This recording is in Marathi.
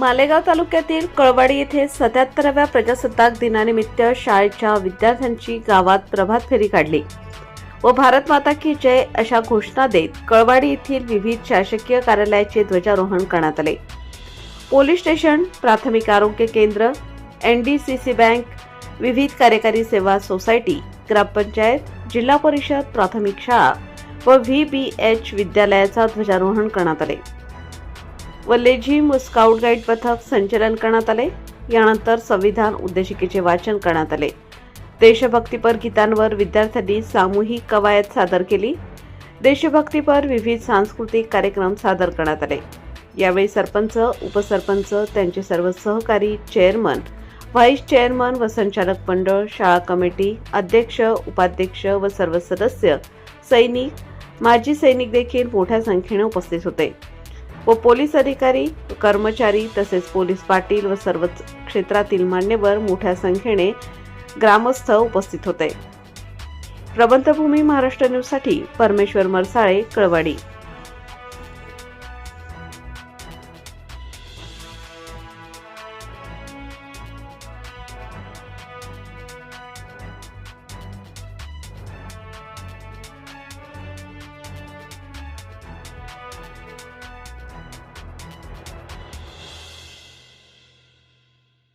मालेगाव तालुक्यातील कळवाडी येथे 77व्या प्रजासत्ताक दिनानिमित्त शाळेच्या विद्यार्थ्यांची गावात प्रभात फेरी काढली व भारत माता की जय अशा घोषणा देत कळवाडी येथील विविध शासकीय कार्यालयाचे ध्वजारोहण करण्यात आले। पोलीस स्टेशन, प्राथमिक आरोग्य केंद्र, NDCC बँक, विविध कार्यकारी सेवा सोसायटी, ग्रामपंचायत, जिल्हा परिषद, प्राथमिक शाळा व VBH विद्यालयाचा ध्वजारोहण करण्यात आले व लेझिम व स्काउट गाईड पथक संचलन करण्यात आले। यानंतर संविधान उद्देशिकेचे वाचन करण्यात आले। देशभक्तीपर गीतांवर विद्यार्थ्यांनी सामूहिक कवायत सादर केली। देशभक्तीपर विविध सांस्कृतिक कार्यक्रम सादर करण्यात आले। यावेळी सरपंच, उपसरपंच, त्यांचे सर्व सहकारी, चेअरमन, व्हाईस चेअरमन व संचालक मंडळ, शाळा कमिटी, अध्यक्ष, उपाध्यक्ष व सर्व सदस्य, सैनिक, माजी सैनिक देखील मोठ्या संख्येने उपस्थित होते व पोलीस अधिकारी, कर्मचारी तसेच पोलीस पाटील व सर्वच क्षेत्रातील मान्यवर मोठ्या संख्येने ग्रामस्थ उपस्थित होते। प्रबंधभूमी महाराष्ट्र न्यूजसाठी परमेश्वर मरसाळे, कळवाडी।